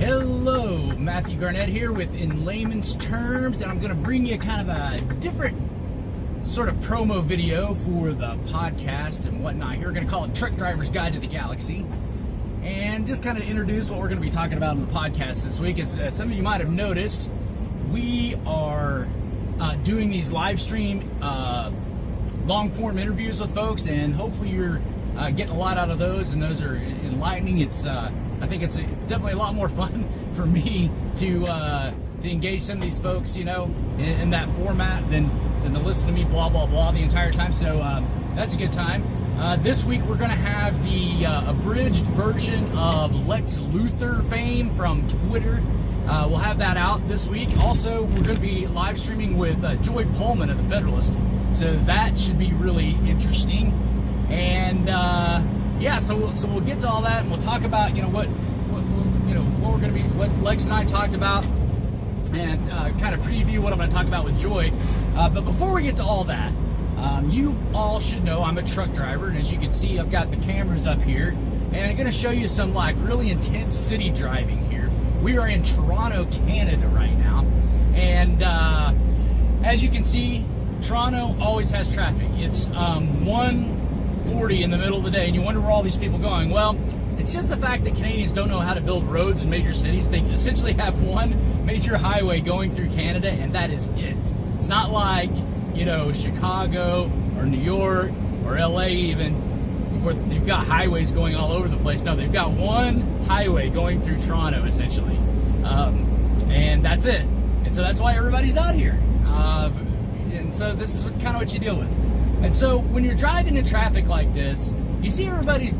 Hello, Matthew Garnett here with In Layman's Terms, and I'm going to bring you kind of a different sort of promo video for the podcast and whatnot. Here we're going to call it Truck Driver's Guide to the Galaxy, and just kind of introduce what we're going to be talking about in the podcast this week. As some of you might have noticed, we are doing these live stream long-form interviews with folks, and hopefully you're getting a lot out of those, and those are enlightening. I think it's definitely a lot more fun for me to engage some of these folks, you know, in that format than to listen to me blah blah blah the entire time. So that's a good time. This week we're going to have the abridged version of Lex Luthor fame from Twitter. We'll have that out this week. Also, we're going to be live streaming with Joy Pullman of the Federalist, so that should be really interesting. And yeah, so we'll get to all that, and we'll talk about what we're going to be, what Lex and I talked about, and kind of preview what I'm going to talk about with Joy. But before we get to all that, you all should know I'm a truck driver, and as you can see, I've got the cameras up here, and I'm going to show you some really intense city driving here. We are in Toronto, Canada right now, and as you can see, Toronto always has traffic. It's 1:40 in the middle of the day, and you wonder where all these people are going. Well, it's just the fact that Canadians don't know how to build roads in major cities. They essentially have one major highway going through Canada, and that is it. It's not like, Chicago or New York or LA even, where they've got highways going all over the place. No, they've got one highway going through Toronto, essentially. And that's it. And so that's why everybody's out here. And so this is kind of what you deal with. And so when you're driving in traffic like this, you see everybody's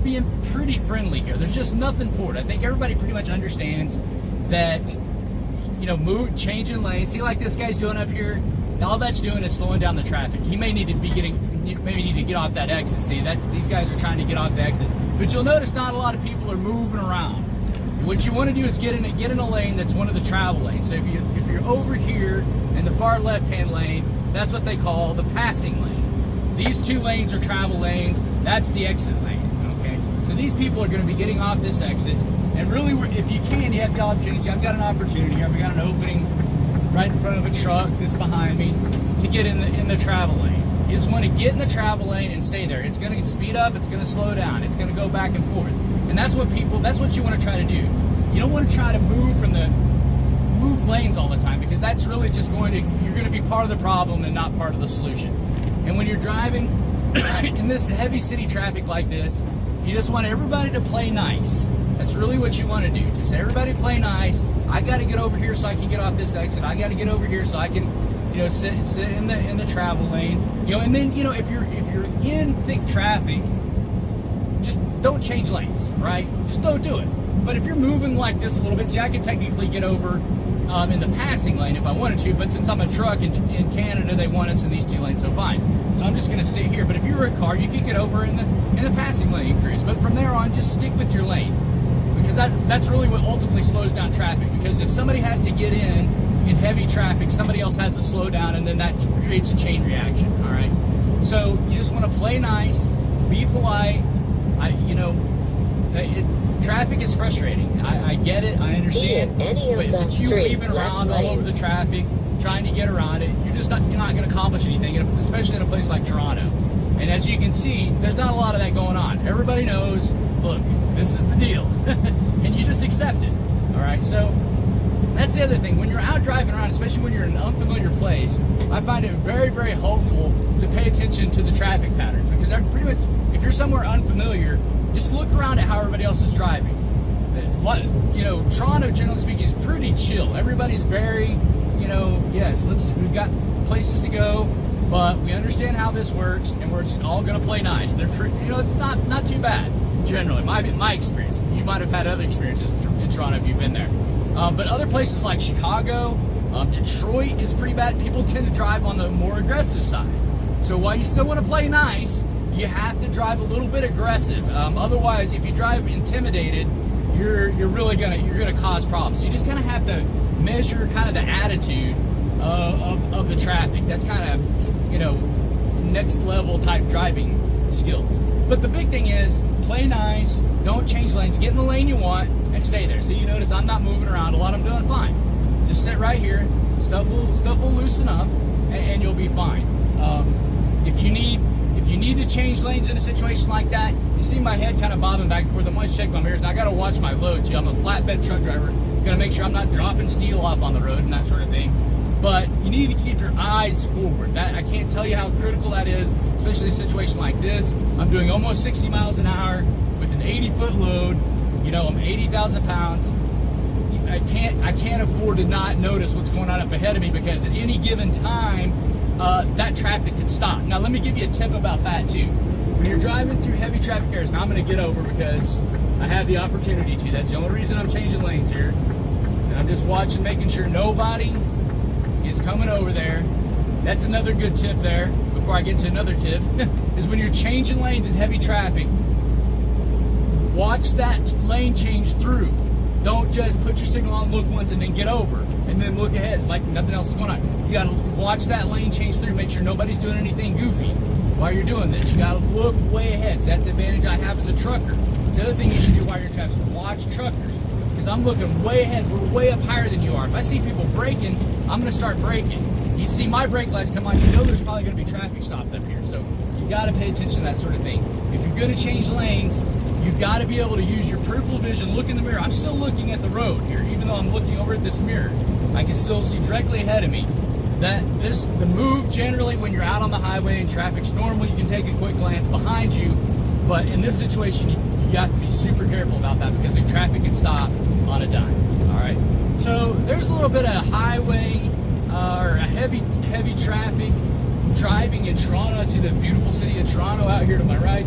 being pretty friendly here. There's just nothing for it. I think everybody pretty much understands that, changing lanes. See, like this guy's doing up here, all that's doing is slowing down the traffic. He may need to be maybe need to get off that exit. See, these guys are trying to get off the exit. But you'll notice not a lot of people are moving around. What you want to do is get in a lane that's one of the travel lanes. So if you're over here in the far left-hand lane, that's what they call the passing lane. These two lanes are travel lanes. That's the exit lane. Okay. So these people are going to be getting off this exit, and really, if you can, you have the opportunity. See, I've got an opportunity here. I've got an opening right in front of a truck that's behind me to get in the travel lane. You just want to get in the travel lane and stay there. It's going to speed up. It's going to slow down. It's going to go back and forth. And that's what you want to try to do. You don't want to try to move lanes all the time, because that's really just you're going to be part of the problem and not part of the solution. And when you're driving in this heavy city traffic like this, you just want everybody to play nice. That's really what you want to do. Just everybody play nice. I got to get over here so I can get off this exit. I got to get over here so I can, sit in the travel lane. And then, if you're in thick traffic, just don't change lanes, right? Just don't do it. But if you're moving like this a little bit, see, I can technically get over in the passing lane if I wanted to, but since I'm a truck in Canada, they want us in these two lanes, so fine. So I'm just going to sit here. But if you were a car, you could get over in the passing lane increase. But from there on, just stick with your lane, because that's really what ultimately slows down traffic. Because if somebody has to get in heavy traffic, somebody else has to slow down, and then that creates a chain reaction. All right. So you just want to play nice, be polite. Traffic is frustrating. I get it. I understand. But you weaving around all over the traffic, trying to get around it, you're not going to accomplish anything, especially in a place like Toronto. And as you can see, there's not a lot of that going on. Everybody knows, look, this is the deal. And you just accept it. All right? So that's the other thing. When you're out driving around, especially when you're in an unfamiliar place, I find it very, very helpful to pay attention to the traffic patterns, because pretty much, if you're somewhere unfamiliar, just look around at how everybody else is driving. Toronto, generally speaking, is pretty chill. Everybody's very, yes, we've got places to go, but we understand how this works, and we're just all going to play nice. It's not too bad, generally. My experience. You might have had other experiences in Toronto if you've been there. But other places like Chicago, Detroit is pretty bad. People tend to drive on the more aggressive side. So while you still want to play nice, you have to drive a little bit aggressive. Otherwise, if you drive intimidated, you're really gonna cause problems. So you just kind of have to measure kind of the attitude of the traffic. That's kind of next level type driving skills. But the big thing is play nice, don't change lanes, get in the lane you want, and stay there. So you notice I'm not moving around a lot. I'm doing fine. Just sit right here. Stuff will loosen up, and you'll be fine. If you need to change lanes in a situation like that, you see my head kind of bobbing back and forth. I want to check my mirrors, and I got to watch my load too. I'm a flatbed truck driver. Got to make sure I'm not dropping steel off on the road and that sort of thing. But you need to keep your eyes forward. That I can't tell you how critical that is, especially in a situation like this. I'm doing almost 60 miles an hour with an 80-foot load. You know, I'm 80,000 pounds. I can't afford to not notice what's going on up ahead of me, because at any given time, that traffic could stop. Now, let me give you a tip about that too. When you're driving through heavy traffic areas, now I'm going to get over because I have the opportunity to. That's the only reason I'm changing lanes here. And I'm just watching, making sure nobody is coming over there. That's another good tip there, before I get to another tip, is when you're changing lanes in heavy traffic, watch that lane change through. Don't just put your signal on, look once, and then get over, and then look ahead like nothing else is going on. You gotta watch that lane change through, make sure nobody's doing anything goofy while you're doing this. You gotta look way ahead. So that's the advantage I have as a trucker. The other thing you should do while you're in traffic, watch truckers. Because I'm looking way ahead. We're way up higher than you are. If I see people braking, I'm gonna start braking. You see my brake lights come on, you know there's probably gonna be traffic stopped up here. So you gotta pay attention to that sort of thing. If you're gonna change lanes, you've got to be able to use your peripheral vision, look in the mirror. I'm still looking at the road here, even though I'm looking over at this mirror. I can still see directly ahead of me. The move generally when you're out on the highway and traffic's normal, you can take a quick glance behind you. But in this situation, you have to be super careful about that, because the traffic can stop on a dime. All right. So there's a little bit of highway or a heavy traffic driving in Toronto. I see the beautiful city of Toronto out here to my right,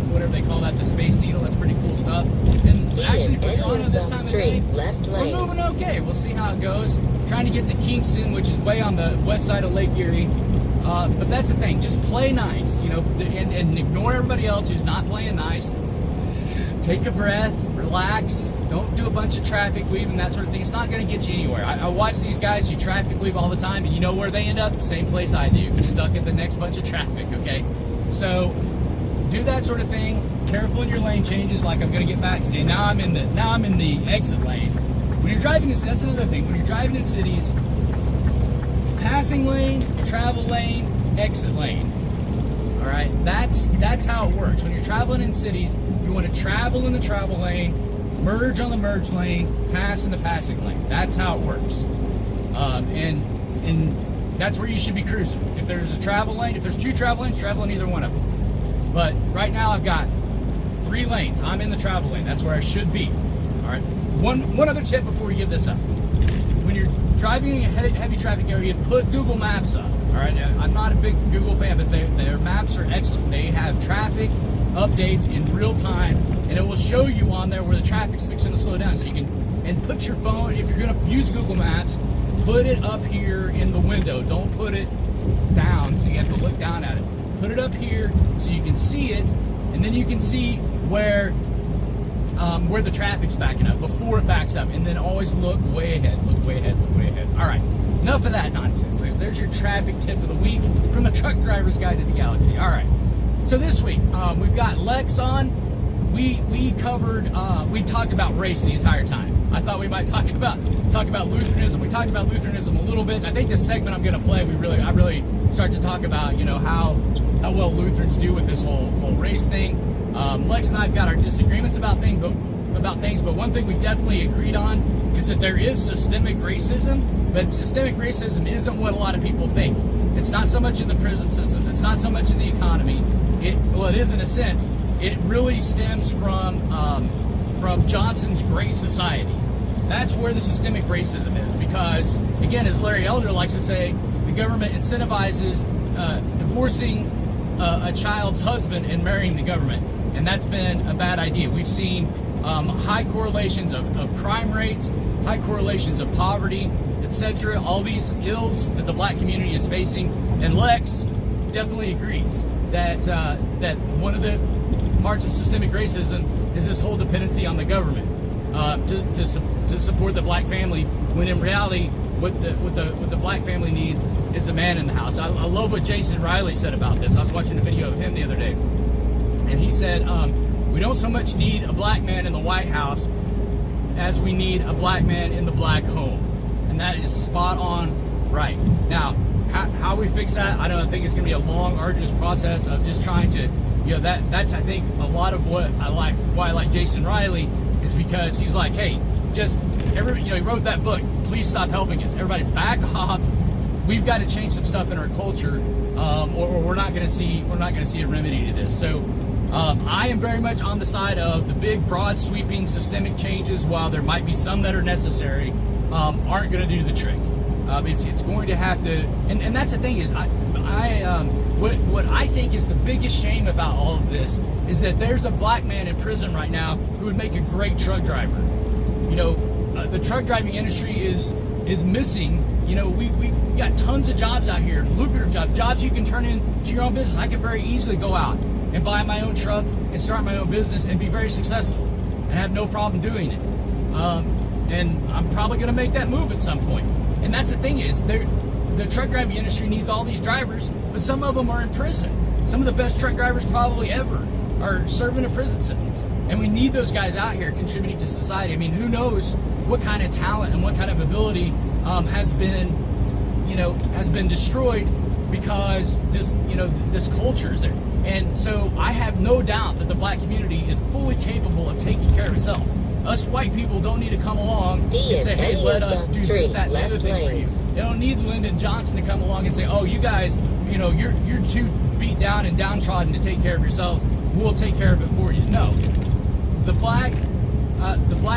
whatever they call that, the Space Needle. That's pretty cool stuff. And actually for Toronto this time of day, we're moving okay. We'll see how it goes. Trying to get to Kingston, which is way on the west side of Lake Erie. But that's the thing, just play nice, you know, and ignore everybody else who's not playing nice. Take a breath, relax, don't do a bunch of traffic weave and that sort of thing. It's not going to get you anywhere. I watch these guys who traffic weave all the time, and you know where they end up? Same place I do, stuck at the next bunch of traffic, okay? So do that sort of thing. Careful in your lane changes, like I'm going to get back. See, now I'm in the exit lane. When you're driving, that's another thing. When you're driving in cities, passing lane, travel lane, exit lane. All right, that's how it works. When you're traveling in cities, you want to travel in the travel lane, merge on the merge lane, pass in the passing lane. That's how it works. And that's where you should be cruising. If there's a travel lane, if there's two travel lanes, travel in either one of them. But right now I've got 3 lanes. I'm in the travel lane. That's where I should be. All right. One other tip before we give this up. When you're driving in a heavy traffic area, put Google Maps up. All right. I'm not a big Google fan, but their maps are excellent. They have traffic updates in real time, and it will show you on there where the traffic's fixing to slow down. So you can, and put your phone, if you're going to use Google Maps, put it up here in the window. Don't put it down, so you have to look down at it. Put it up here so you can see it, and then you can see where the traffic's backing up before it backs up, and then always look way ahead, look way ahead, look way ahead. All right, enough of that nonsense. There's your traffic tip of the week from the Truck Driver's Guide to the Galaxy. All right, so this week we've got Lex on. We covered, we talked about race the entire time. I thought we might talk about Lutheranism. We talked about Lutheranism a little bit, and I think this segment I'm going to play, I really start to talk about, you know, how well Lutherans do with this whole race thing. Lex and I've got our disagreements about things, but one thing we definitely agreed on is that there is systemic racism, but systemic racism isn't what a lot of people think. It's not so much in the prison systems. It's not so much in the economy. Well, it is in a sense. It really stems from Johnson's Great Society. That's where the systemic racism is, because, again, as Larry Elder likes to say, the government incentivizes divorcing a child's husband and marrying the government, and that's been a bad idea. We've seen high correlations of crime rates, high correlations of poverty, etc., all these ills that the black community is facing, and Lex definitely agrees that one of the parts of systemic racism is this whole dependency on the government to support the black family, when in reality what the black family needs is a man in the house. I love what Jason Riley said about this. I was watching a video of him the other day, and he said we don't so much need a black man in the White House as we need a black man in the black home. And that is spot on right. Now, how we fix that, I don't think it's going to be a long, arduous process of just trying to, that's, I think, a lot of why I like Jason Riley, is because he's like, hey, he wrote that book, Please Stop Helping Us. Everybody back off. We've got to change some stuff in our culture, or we're not going to see a remedy to this. So I am very much on the side of the big, broad, sweeping, systemic changes, while there might be some that are necessary, aren't going to do the trick. It's going to have to, and that's the thing is, what I think is the biggest shame about all of this is that there's a black man in prison right now who would make a great truck driver. The truck driving industry is missing. We got tons of jobs out here, lucrative jobs you can turn into your own business. I could very easily go out and buy my own truck and start my own business and be very successful and have no problem doing it. And I'm probably going to make that move at some point. And that's the thing is, the truck driving industry needs all these drivers, but some of them are in prison. Some of the best truck drivers probably ever are serving a prison sentence. And we need those guys out here contributing to society. I mean, who knows what kind of talent and what kind of ability has been destroyed because this culture is there. And so I have no doubt that the black community is fully capable of taking care of itself. Us white people don't need to come along and say, hey, let us do this, that, and the other thing for you. They don't need Lyndon Johnson to come along and say, oh, you guys, you're too beat down and downtrodden to take care of yourselves. We'll take care of it for you. No. The black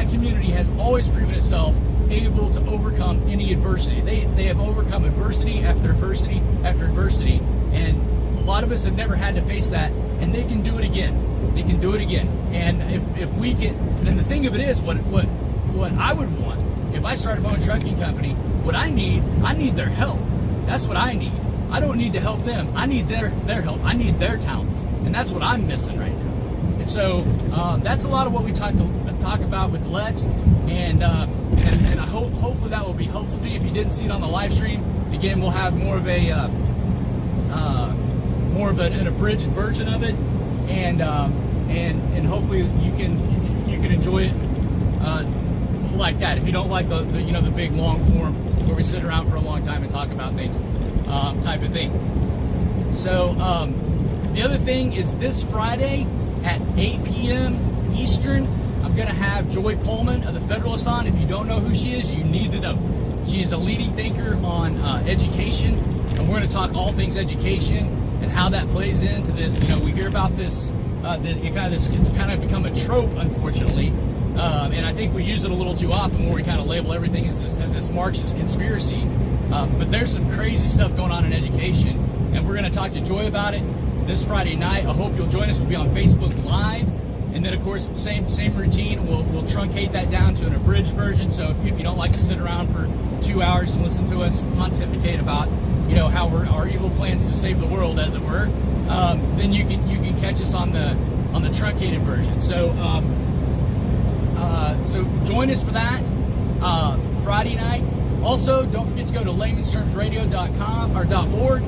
community has always proven itself able to overcome any adversity. They have overcome adversity after adversity after adversity, and a lot of us have never had to face that, and they can do it again. They can do it again. And if we can, then the thing of it is, what I would want if I started my own trucking company, what I need their help. That's what I need. I don't need to help them. I need their help. I need their talent, and that's what I'm missing right now. And so that's a lot of what we talk about with Lex, and I hopefully that will be helpful to you. If you didn't see it on the live stream, again, we'll have more of an abridged version of it, and hopefully you can enjoy it like that. If you don't like the big long form where we sit around for a long time and talk about things, type of thing. So the other thing is, this Friday at 8 p.m. Eastern, I'm going to have Joy Pullman of the Federalist on. If you don't know who she is, you need to know. She is a leading thinker on education, and we're going to talk all things education and how that plays into this. We hear about this, it's kind of become a trope, unfortunately, and I think we use it a little too often, where we kind of label everything as this Marxist conspiracy. But there's some crazy stuff going on in education, and we're going to talk to Joy about it this Friday night. I hope you'll join us. We'll be on Facebook Live, and then of course same routine. We'll truncate that down to an abridged version. So if you don't like to sit around for 2 hours and listen to us pontificate about how our evil plans to save the world, as it were, then you can catch us on the truncated version. So so join us for that Friday night. Also, don't forget to go to laymanstermsradio.com or .org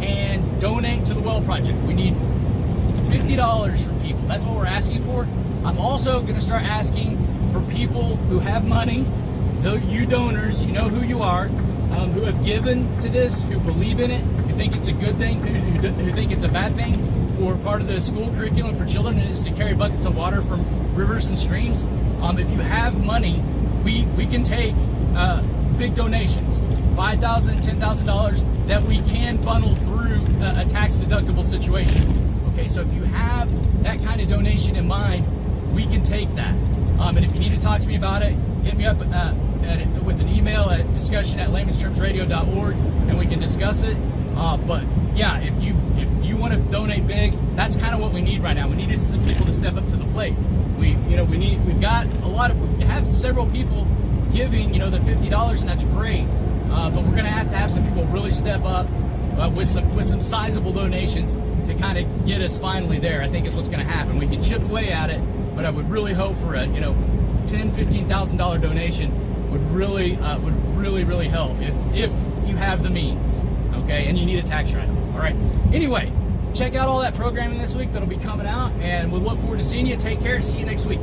and donate to the Well Project. We need $50 from people. That's what we're asking for. I'm also going to start asking for people who have money, you donors, you know who you are, who have given to this, who believe in it, who think it's a good thing, who think it's a bad thing for part of the school curriculum for children is to carry buckets of water from rivers and streams. If you have money, we can take big donations, $5,000, $10,000, that we can funnel through a tax-deductible situation. Okay, so if you have that kind of donation in mind, we can take that. And if you need to talk to me about it, hit me up with an email at discussion@laymanstermsradio.org, and we can discuss it. But yeah, if you want to donate big, that's kind of what we need right now. We need some people to step up to the plate. We have several people giving, the $50, and that's great. But we're going to have some people really step up with some sizable donations to kind of get us finally there. I think is what's going to happen. We can chip away at it, but I would really hope for a $10,000, $15,000 donation would really help if you have the means. Okay, and you need a tax write-off. All right. Anyway, check out all that programming this week that'll be coming out, and we look forward to seeing you. Take care. See you next week.